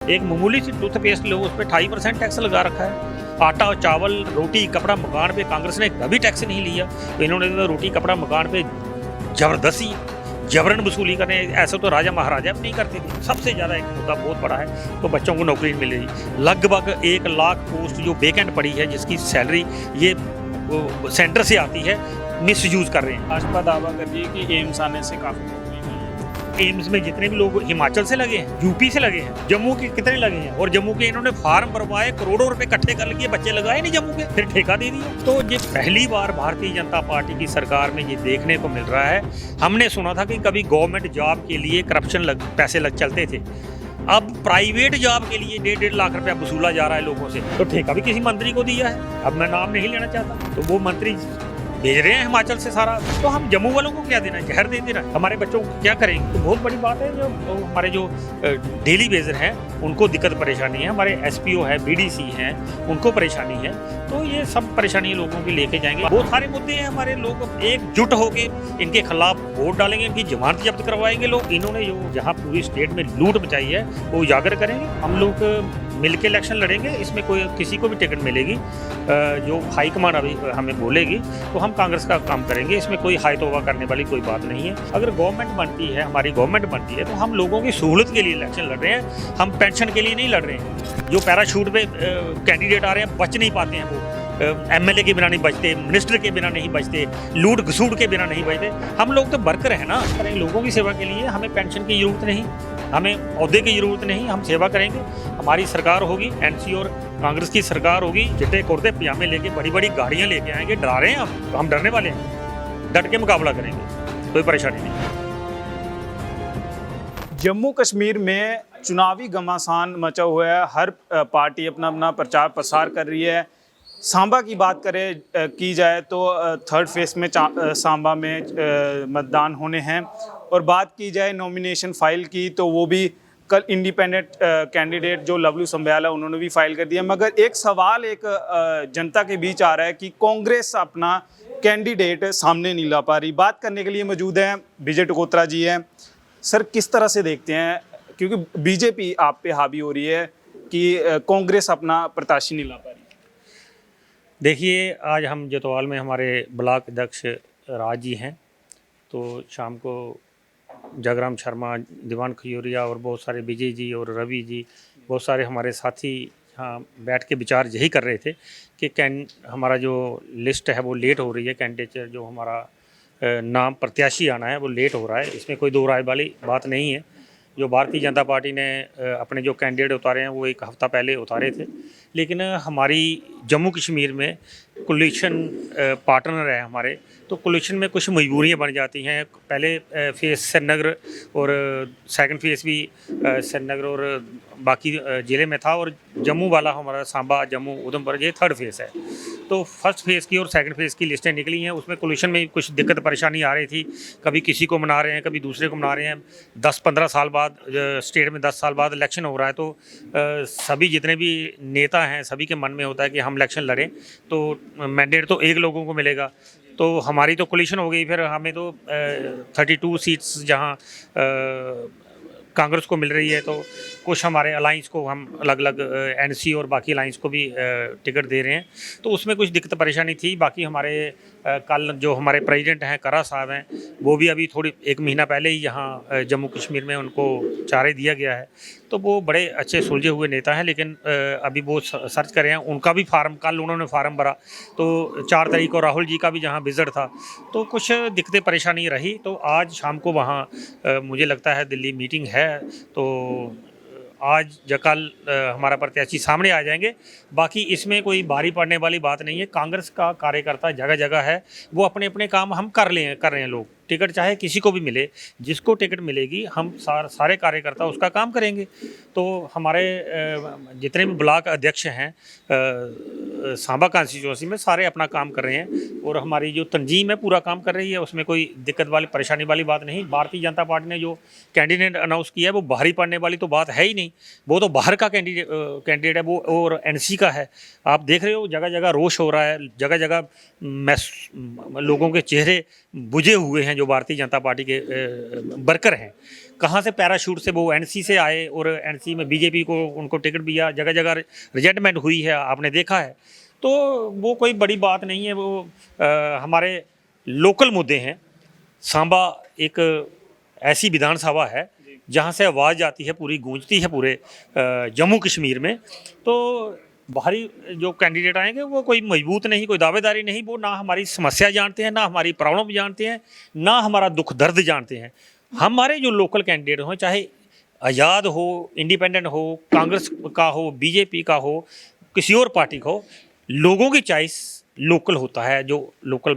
एक मामूली सी टूथपेस्ट लो, उस पर 2.5% टैक्स लगा रखा है। आटा, चावल, रोटी, कपड़ा, मकान पे कांग्रेस ने कभी टैक्स नहीं लिया, तो इन्होंने तो रोटी, कपड़ा, मकान पे जबरदस्ती जबरन वसूली करने, ऐसा तो राजा महाराजा भी नहीं करते थे। सबसे ज़्यादा एक मुद्दा बहुत बड़ा है, तो बच्चों को नौकरी नहीं मिल रही। लगभग 1 लाख पोस्ट जो वेकेंट पड़ी है, जिसकी सैलरी ये सेंटर से आती है, मिसयूज़ कर रहे हैं। भाजपा दावा कर रही है कि एम्स आने से काफ़ी नौकरी मिली है। एम्स में जितने भी लोग हिमाचल से लगे हैं, यूपी से लगे हैं, जम्मू के कितने लगे हैं, और जम्मू के इन्होंने फार्म भरवाए, करोड़ों रुपए इकट्ठे कर लिए, बच्चे लगाए नहीं जम्मू के, फिर ठेका दे दिया। तो ये पहली बार भारतीय जनता पार्टी की सरकार में ये देखने को मिल रहा है। हमने सुना था कि कभी गवर्नमेंट जॉब के लिए करप्शन पैसे चलते थे, अब प्राइवेट जॉब के लिए 1.5 लाख रुपया वसूला जा रहा है लोगों से। तो ठेका भी किसी मंत्री को दिया है, अब मैं नाम नहीं लेना चाहता, तो वो मंत्री भेज रहे हैं हिमाचल से सारा। तो हम जम्मू वालों को क्या देना, जहर दे देना, हमारे बच्चों को क्या करेंगे। तो बहुत बड़ी बात है, जो हमारे जो डेली बेजर हैं उनको दिक्कत परेशानी है, हमारे एसपीओ है, बीडीसी हैं, उनको परेशानी है। तो ये सब परेशानी लोगों की लेके जाएंगे। बहुत सारे मुद्दे हैं, हमारे लोग एकजुट होके इनके खिलाफ वोट डालेंगे, इनकी जमानत जब्त करवाएंगे लोग। इन्होंने जो जहाँ पूरी स्टेट में लूट मचाई है वो उजागर करेंगे। हम लोग मिलके इलेक्शन लड़ेंगे, इसमें कोई किसी को भी टिकट मिलेगी, जो हाईकमान अभी हमें बोलेगी तो हम कांग्रेस का काम करेंगे। इसमें कोई हाई तौबा करने वाली कोई बात नहीं है। अगर गवर्नमेंट बनती है, हमारी गवर्नमेंट बनती है, तो हम लोगों की सहूलत के लिए इलेक्शन लड़ रहे हैं, हम पेंशन के लिए नहीं लड़ रहे हैं। जो पैराशूट पे कैंडिडेट आ रहे हैं, बच नहीं पाते हैं, वो एमएलए के बिना नहीं बचते, मिनिस्टर के बिना नहीं बचते, लूट घसूट के बिना नहीं बचते। हम लोग तो वर्कर हैं ना, लोगों की सेवा के लिए। हमें पेंशन की जरूरत नहीं, हमें ओहदे की जरूरत नहीं, हम सेवा करेंगे। हमारी सरकार होगी, एनसी और कांग्रेस की सरकार होगी, चिट्टे कुर्ते पजामे लेके बड़ी बड़ी गाड़ियां लेके आएंगे। डरा रहे हैं हम, तो हम डरने वाले हैं, डट के मुकाबला करेंगे, कोई परेशानी नहीं। जम्मू कश्मीर में चुनावी घमासान मचा हुआ है, हर पार्टी अपना अपना प्रचार प्रसार कर रही है। सांबा की बात करें की जाए तो थर्ड फेज में सांबा में मतदान होने हैं, और बात की जाए नॉमिनेशन फाइल की तो वो भी कल इंडिपेंडेंट कैंडिडेट जो लवलू संब्याला उन्होंने भी फाइल कर दिया। मगर एक सवाल जनता के बीच आ रहा है कि कांग्रेस अपना कैंडिडेट सामने नहीं ला पा रही। बात करने के लिए मौजूद हैं विजय टकोत्रा जी हैं। सर, किस तरह से देखते हैं, क्योंकि बीजेपी आप पे हावी हो रही है कि कांग्रेस अपना प्रत्याशी नहीं ला पा रही। देखिए, आज हम जतवाल में हमारे ब्लॉक अध्यक्ष राज जी हैं, तो शाम को जगराम शर्मा, दीवान खजूरिया और बहुत सारे विजय जी और रवि जी, बहुत सारे हमारे साथी यहाँ बैठ के विचार यही कर रहे थे कि हमारा जो लिस्ट है वो लेट हो रही है, कैंडिडेट जो हमारा नाम प्रत्याशी आना है वो लेट हो रहा है। इसमें कोई दो राय वाली बात नहीं है। जो भारतीय जनता पार्टी ने अपने जो कैंडिडेट उतारे हैं वो 1 हफ़्ता पहले उतारे थे, लेकिन हमारी जम्मू कश्मीर में कोलिशन पार्टनर है हमारे, तो कोलिशन में कुछ मजबूरियां बन जाती हैं। पहले फेस श्रीनगर और सेकंड फेस भी श्रीनगर और बाकी ज़िले में था, और जम्मू वाला हमारा सांबा, जम्मू, उधमपुर, ये थर्ड फेस है। तो फर्स्ट फेज़ की और सेकंड फेज़ की लिस्टें निकली हैं, उसमें कोलिशन में कुछ दिक्कत परेशानी आ रही थी। कभी किसी को मना रहे हैं, कभी दूसरे को मना रहे हैं। 10-15 साल बाद स्टेट में 10 साल बाद इलेक्शन हो रहा है, तो सभी जितने भी नेता हैं सभी के मन में होता है कि हम इलेक्शन लड़ें, तो मैंडेट तो एक लोगों को मिलेगा। तो हमारी तो कोलिशन हो गई, फिर हमें तो 32 सीट्स जहाँ कांग्रेस को मिल रही है, तो कुछ हमारे अलाइंस को हम अलग अलग एनसी और बाकी अलाइंस को भी टिकट दे रहे हैं, तो उसमें कुछ दिक्कत परेशानी थी। बाकी हमारे कल जो हमारे प्रेसिडेंट हैं करा साहब हैं, वो भी अभी थोड़ी 1 महीना पहले ही यहाँ जम्मू कश्मीर में उनको चारे दिया गया है, तो वो बड़े अच्छे सुलझे हुए नेता हैं। लेकिन अभी वो सर्च कर रहे हैं, उनका भी फार्म कल उन्होंने फार्म भरा, तो 4 तारीख को राहुल जी का भी जहाँ विजिट था, तो कुछ दिक्कतें परेशानी रही। तो आज शाम को वहाँ मुझे लगता है दिल्ली मीटिंग है, तो आज या कल हमारा प्रत्याशी सामने आ जाएंगे। बाकी इसमें कोई भारी पड़ने वाली बात नहीं है। कांग्रेस का कार्यकर्ता जगह जगह है, वो अपने अपने काम हम कर रहे हैं लोग। टिकट चाहे किसी को भी मिले, जिसको टिकट मिलेगी हम सारे कार्यकर्ता उसका काम करेंगे। तो हमारे जितने भी ब्लॉक अध्यक्ष हैं सांबा कॉन्स्टिट्यूंसी में, सारे अपना काम कर रहे हैं, और हमारी जो तंजीम है पूरा काम कर रही है, उसमें कोई दिक्कत वाली परेशानी वाली बात नहीं। भारतीय जनता पार्टी ने जो कैंडिडेट अनाउंस किया है वो बाहरी पड़ने वाली तो बात है ही नहीं, वो तो बाहर का कैंडिडेट है वो, और एनसी का है। आप देख रहे हो जगह जगह रोष हो रहा है, जगह जगह लोगों के चेहरे बुझे हुए हैं जो भारतीय जनता पार्टी के वर्कर हैं, कहाँ से पैराशूट से वो एनसी से आए और एनसी में बीजेपी को उनको टिकट भी दिया, जगह जगह रिजेंटमेंट हुई है, आपने देखा है। तो वो कोई बड़ी बात नहीं है, वो हमारे लोकल मुद्दे हैं। सांबा एक ऐसी विधानसभा है जहाँ से आवाज़ जाती है, पूरी गूंजती है पूरे जम्मू कश्मीर में। तो बाहरी जो कैंडिडेट आएंगे वो कोई मजबूत नहीं, कोई दावेदारी नहीं, वो ना हमारी समस्या जानते हैं, ना हमारी प्रॉब्लम जानते हैं, ना हमारा दुख दर्द जानते हैं। हमारे जो लोकल कैंडिडेट हों, चाहे आज़ाद हो, इंडिपेंडेंट हो, कांग्रेस का हो, बीजेपी का हो, किसी और पार्टी का हो, लोगों की चॉइस लोकल होता है। जो लोकल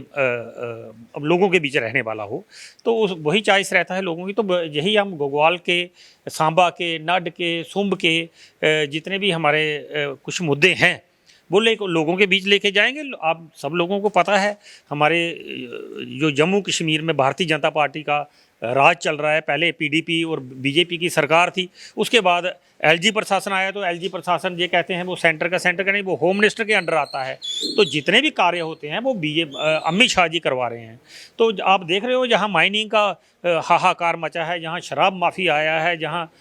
अब लोगों के बीच रहने वाला हो तो उस वही चॉइस रहता है लोगों की। तो यही हम घगवाल के, सांबा के, नड के, सुंब के जितने भी हमारे कुछ मुद्दे हैं वो लोगों के बीच लेके जाएंगे। आप सब लोगों को पता है हमारे जो जम्मू कश्मीर में भारतीय जनता पार्टी का राज चल रहा है। पहले पीडीपी और बीजेपी की सरकार थी, उसके बाद एलजी प्रशासन आया। तो एलजी प्रशासन ये कहते हैं वो सेंटर का नहीं, वो होम मिनिस्टर के अंडर आता है। तो जितने भी कार्य होते हैं वो अमित शाह जी करवा रहे हैं। तो आप देख रहे हो जहाँ माइनिंग का हाहाकार मचा है, जहाँ शराब माफी आया है, जहाँ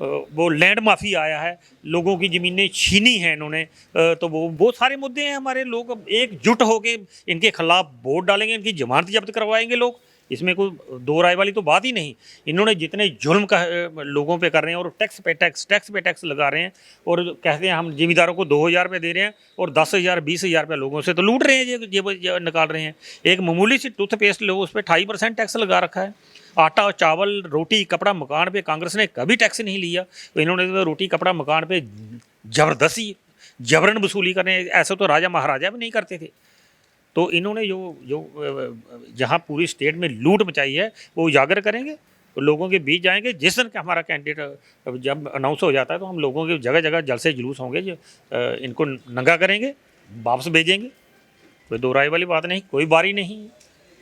वो लैंड माफी आया है, लोगों की ज़मीनें छीनी हैं इन्होंने। तो वो बहुत सारे मुद्दे हैं। हमारे लोग एकजुट होकर इनके खिलाफ वोट डालेंगे, इनकी जमानत जब्त करवाएंगे लोग। इसमें कोई दो राय वाली तो बात ही नहीं। इन्होंने जितने जुल्म का लोगों पे कर रहे हैं और टैक्स पे टैक्स लगा रहे हैं और कहते हैं हम जिमीदारों को 2000 रुपये दे रहे हैं और 10,000 20,000 रुपये लोगों से तो लूट रहे हैं, ये निकाल रहे हैं। एक मामूली सी टूथपेस्ट लो, उस पर 2.5% टैक्स लगा रखा है। आटा, चावल, रोटी, कपड़ा, मकान पे कांग्रेस ने कभी टैक्स नहीं लिया। तो इन्होंने तो रोटी, कपड़ा, मकान पे ज़बरदस्ती जबरन वसूली करने, ऐसा तो राजा महाराजा भी नहीं करते थे। तो इन्होंने जो जहाँ पूरी स्टेट में लूट मचाई है वो उजागर करेंगे, तो लोगों के बीच जाएंगे। जिस दिन का हमारा कैंडिडेट जब अनाउंस हो जाता है तो हम लोगों के जगह जगह जलसे जुलूस होंगे, जो इनको नंगा करेंगे, वापस भेजेंगे। कोई दो राय वाली बात नहीं, कोई बारी नहीं।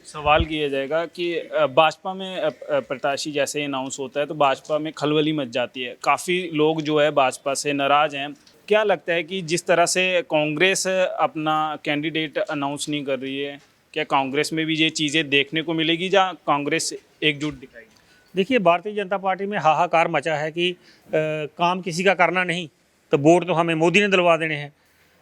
सवाल किया जाएगा कि भाजपा में प्रत्याशी जैसे अनाउंस होता है तो भाजपा में खलबली मच जाती है, काफ़ी लोग जो है भाजपा से नाराज़ हैं। क्या लगता है कि जिस तरह से कांग्रेस अपना कैंडिडेट अनाउंस नहीं कर रही है, क्या कांग्रेस में भी ये चीज़ें देखने को मिलेगी जहाँ कांग्रेस एकजुट दिखाएगी? देखिए, भारतीय जनता पार्टी में हाहाकार मचा है कि काम किसी का करना नहीं, तो वोट तो हमें मोदी ने दिलवा देने हैं।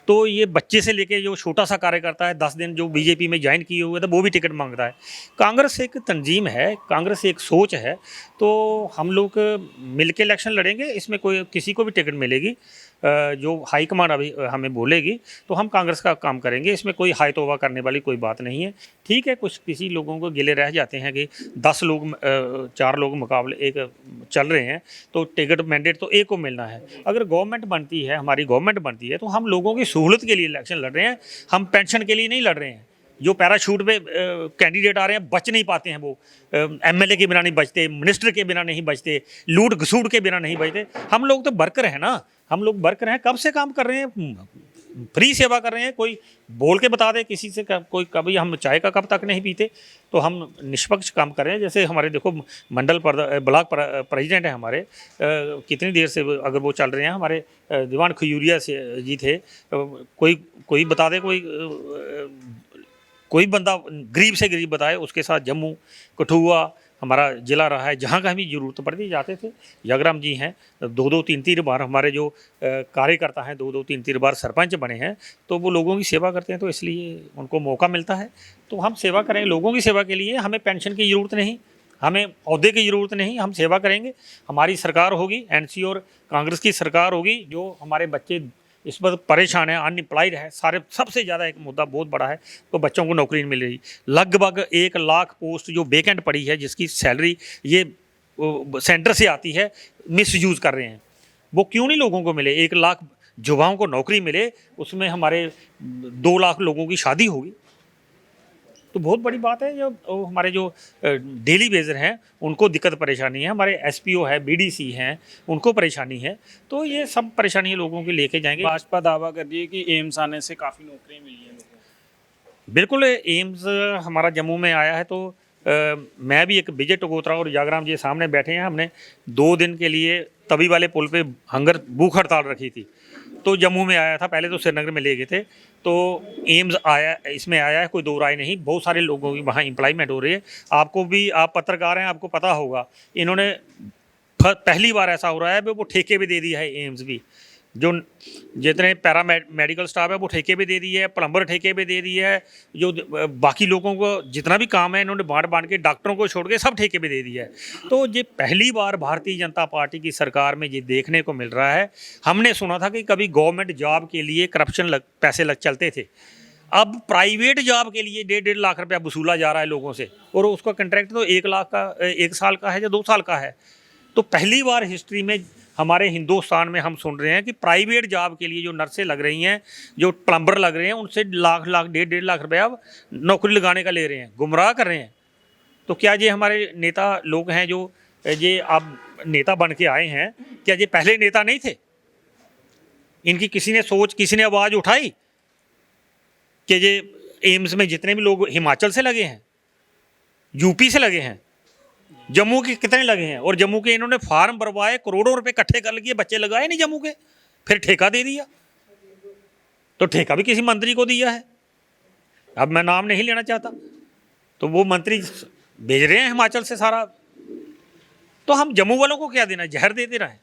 तो ये बच्चे से लेके जो छोटा सा कार्यकर्ता है, 10 दिन जो बीजेपी में ज्वाइन किए हुए थे, वो भी टिकट मांगता है। कांग्रेस एक तंजीम है, कांग्रेस एक सोच है। तो हम लोग मिल के इलेक्शन लड़ेंगे, इसमें कोई किसी को भी टिकट मिलेगी, जो हाईकमान अभी हमें बोलेगी तो हम कांग्रेस का काम करेंगे। इसमें कोई हाय तौबा करने वाली कोई बात नहीं है। ठीक है, कुछ किसी लोगों को गिले रह जाते हैं कि 10 लोग 4 लोग मुकाबले एक चल रहे हैं तो टिकट मैंडेट तो एक को मिलना है। अगर गवर्नमेंट बनती है, हमारी गवर्नमेंट बनती है, तो हम लोगों की सहूलत के लिए इलेक्शन लड़ रहे हैं, हम पेंशन के लिए नहीं लड़ रहे हैं। जो पैराशूट पे कैंडिडेट आ रहे हैं बच नहीं पाते हैं, वो एमएलए के बिना नहीं बचते, मिनिस्टर के बिना नहीं बचते, लूट घसूट के बिना नहीं बचते। हम लोग तो वर्कर हैं ना, हम लोग वर्कर हैं, कब से काम कर रहे हैं, फ्री सेवा कर रहे हैं। कोई बोल के बता दे किसी से, कोई कभी हम चाय का कप तक नहीं पीते, तो हम निष्पक्ष काम कर रहे हैं। जैसे हमारे देखो मंडल ब्लॉक प्रेसिडेंट है हमारे, कितनी देर से अगर वो चल रहे हैं, हमारे दीवान खयूरिया से जी थे। कोई बता दे, कोई बंदा गरीब से गरीब बताए, उसके साथ जम्मू कठुआ हमारा ज़िला रहा है, जहाँ का भी ज़रूरत पड़ती जाते थे। जगराम जी हैं, 2-2 3-3 बार हमारे जो कार्यकर्ता हैं, 2-2 3-3 बार सरपंच बने हैं, तो वो लोगों की सेवा करते हैं, तो इसलिए उनको मौका मिलता है। तो हम सेवा करेंगे लोगों की सेवा के लिए। हमें पेंशन की ज़रूरत नहीं, हमें ओहदे की ज़रूरत नहीं, हम सेवा करेंगे। हमारी सरकार होगी, एनसी और कांग्रेस की सरकार होगी। जो हमारे बच्चे इस पर परेशान है, अनएम्प्लॉयड है, सबसे ज़्यादा एक मुद्दा बहुत बड़ा है, तो बच्चों को नौकरी नहीं मिल रही। लगभग 1 लाख पोस्ट जो वेकेंट पड़ी है, जिसकी सैलरी ये सेंटर से आती है, मिसयूज़ कर रहे हैं। वो क्यों नहीं लोगों को मिले? 1 लाख युवाओं को नौकरी मिले, उसमें हमारे 2 लाख लोगों की शादी होगी, तो बहुत बड़ी बात है। जो हमारे जो डेली बेजर हैं उनको दिक्कत परेशानी है, हमारे एसपीओ है, बीडीसी हैं, उनको परेशानी है। तो ये सब परेशानियां लोगों की लेके जाएंगे। भाजपा दावा कर रही है कि एम्स आने से काफ़ी नौकरियां मिली हैं लोगों को। बिल्कुल, एम्स हमारा जम्मू में आया है, तो मैं भी एक विजय टगोत्रा और जागराम जी सामने बैठे हैं। हमने 2 दिन के लिए तवी वाले पुल पे भूख हड़ताल रखी थी। तो जम्मू में आया था, पहले तो श्रीनगर में ले गए थे, तो एम्स आया, इसमें आया है, कोई दो राय नहीं। बहुत सारे लोगों की वहाँ एम्प्लॉयमेंट हो रही है। आपको भी, आप पत्रकार हैं, आपको पता होगा, इन्होंने पहली बार ऐसा हो रहा है वो ठेके पे दे दिया है। एम्स भी जो जितने मेडिकल स्टाफ है वो ठेके पे दे दी है, प्लम्बर ठेके पे दे दी है, जो बाकी लोगों को जितना भी काम है इन्होंने बांट के, डॉक्टरों को छोड़ के सब ठेके पे दे दिया है। तो ये पहली बार भारतीय जनता पार्टी की सरकार में ये देखने को मिल रहा है। हमने सुना था कि कभी गवर्नमेंट जॉब के लिए करप्शन पैसे चलते थे, अब प्राइवेट जॉब के लिए 1.5 लाख रुपया वसूला जा रहा है लोगों से, और उसका कॉन्ट्रैक्ट तो 1 लाख का, 1 साल का है या 2 साल का है। तो पहली बार हिस्ट्री में हमारे हिंदुस्तान में हम सुन रहे हैं कि प्राइवेट जॉब के लिए जो नर्सें लग रही हैं, जो प्लम्बर लग रहे हैं, उनसे लाख 1.5 लाख रुपया नौकरी लगाने का ले रहे हैं, गुमराह कर रहे हैं। तो क्या ये हमारे नेता लोग हैं जो ये अब नेता बन के आए हैं, क्या ये पहले नेता नहीं थे? इनकी किसी ने सोच, किसी ने आवाज़ उठाई कि ये एम्स में जितने भी लोग हिमाचल से लगे हैं, यूपी से लगे हैं, जम्मू के कितने लगे हैं, और जम्मू के इन्होंने फार्म भरवाए, करोड़ों रुपए इकट्ठे कर लिए, बच्चे लगाए नहीं जम्मू के, फिर ठेका दे दिया। तो ठेका भी किसी मंत्री को दिया है, अब मैं नाम नहीं लेना चाहता, तो वो मंत्री भेज रहे हैं हिमाचल से सारा। तो हम जम्मू वालों को क्या देना, जहर दे रहे हैं।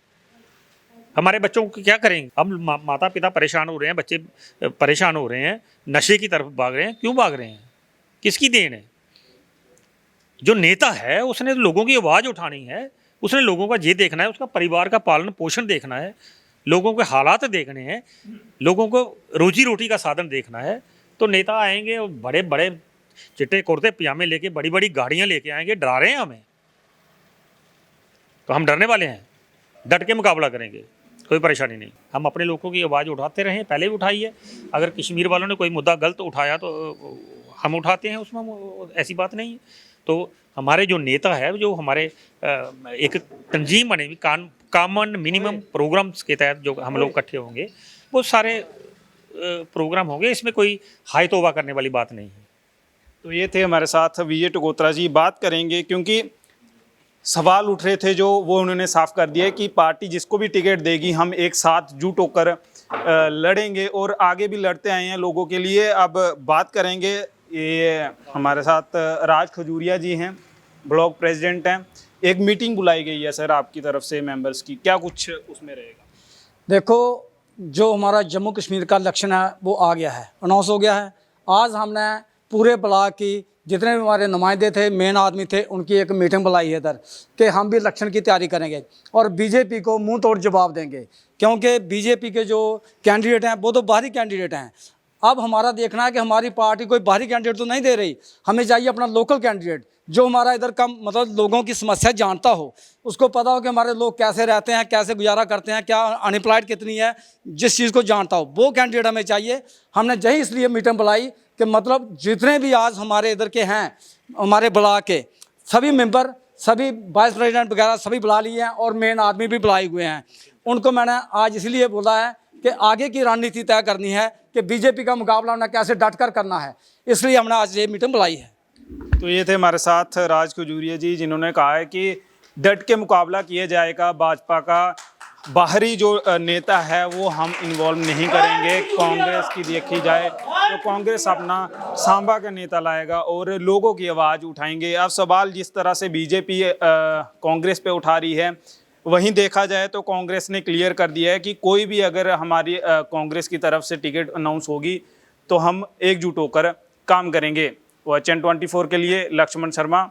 हमारे बच्चों को क्या करेंगे? अब माता पिता परेशान हो रहे हैं, बच्चे परेशान हो रहे हैं, नशे की तरफ भाग रहे हैं। क्यों भाग रहे हैं? किसकी देन है? जो नेता है उसने लोगों की आवाज़ उठानी है, उसने लोगों का ये देखना है, उसका परिवार का पालन पोषण देखना है, लोगों के हालात देखने हैं, लोगों को रोजी रोटी का साधन देखना है। तो नेता आएंगे बड़े बड़े चिट्टे कुर्ते पजामे लेके, बड़ी बड़ी गाड़ियां लेके आएंगे, डरा रहे हैं हमें। तो हम डरने वाले हैं? डट के मुकाबला करेंगे, कोई परेशानी नहीं। हम अपने लोगों की आवाज़ उठाते रहें, पहले भी उठाई है। अगर कश्मीर वालों ने कोई मुद्दा गलत उठाया तो हम उठाते हैं, उसमें ऐसी बात नहीं है। तो हमारे जो नेता है, जो हमारे एक तंजीम बने हुई, कॉमन मिनिमम प्रोग्राम्स के तहत जो हम लोग इकट्ठे होंगे, वो सारे प्रोग्राम होंगे, इसमें कोई हाय तौबा करने वाली बात नहीं है। तो ये थे हमारे साथ विजय टगोत्रा जी। बात करेंगे, क्योंकि सवाल उठ रहे थे जो वो उन्होंने साफ कर दिया कि पार्टी जिसको भी टिकट देगी हम एक साथ जुट होकर लड़ेंगे, और आगे भी लड़ते आए हैं लोगों के लिए। अब बात करेंगे, ये हमारे साथ राज खजूरिया जी हैं, ब्लॉक प्रेसिडेंट हैं। एक मीटिंग बुलाई गई है सर आपकी तरफ से मेंबर्स की, क्या कुछ उसमें रहेगा? देखो, जो हमारा जम्मू कश्मीर का इलेक्शन है वो आ गया है, अनाउंस हो गया है। आज हमने पूरे ब्लॉक की जितने भी हमारे नुमाइंदे थे, मेन आदमी थे, उनकी एक मीटिंग बुलाई है इधर कि हम भी इलेक्शन की तैयारी करेंगे और बीजेपी को मुंह तोड़ जवाब देंगे, क्योंकि बीजेपी के जो कैंडिडेट हैं वो तो बाहरी कैंडिडेट हैं। अब हमारा देखना है कि हमारी पार्टी कोई बाहरी कैंडिडेट तो नहीं दे रही, हमें चाहिए अपना लोकल कैंडिडेट जो हमारा इधर का मतलब लोगों की समस्या जानता हो, उसको पता हो कि हमारे लोग कैसे रहते हैं, कैसे गुजारा करते हैं, क्या अनएम्प्लॉयड कितनी है, जिस चीज़ को जानता हो, वो कैंडिडेट हमें चाहिए। हमने यही इसलिए मीटिंग बुलाई कि मतलब जितने भी आज हमारे इधर के हैं, हमारे ब्लॉक के सभी मेंबर, सभी वाइस प्रेसिडेंट वगैरह सभी बुला लिए हैं, और मेन आदमी भी बुलाए हुए हैं। उनको मैंने आज इसलिए बोला है कि आगे की रणनीति तय करनी है कि बीजेपी का मुकाबला उन्हें कैसे डट कर करना है, इसलिए हमने आज ये मीटिंग बुलाई है। तो ये थे हमारे साथ राज खजूरिया जी, जिन्होंने कहा है कि डट के मुकाबला किया जाएगा। भाजपा का बाहरी जो नेता है वो हम इन्वॉल्व नहीं करेंगे। कांग्रेस की देखी जाए तो कांग्रेस अपना सांबा का नेता लाएगा और लोगों की आवाज़ उठाएंगे। अब सवाल जिस तरह से बीजेपी कांग्रेस पे उठा रही है, वहीं देखा जाए तो कांग्रेस ने क्लियर कर दिया है कि कोई भी अगर हमारी कांग्रेस की तरफ से टिकट अनाउंस होगी तो हम एकजुट होकर काम करेंगे। वो HN24 के लिए लक्ष्मण शर्मा।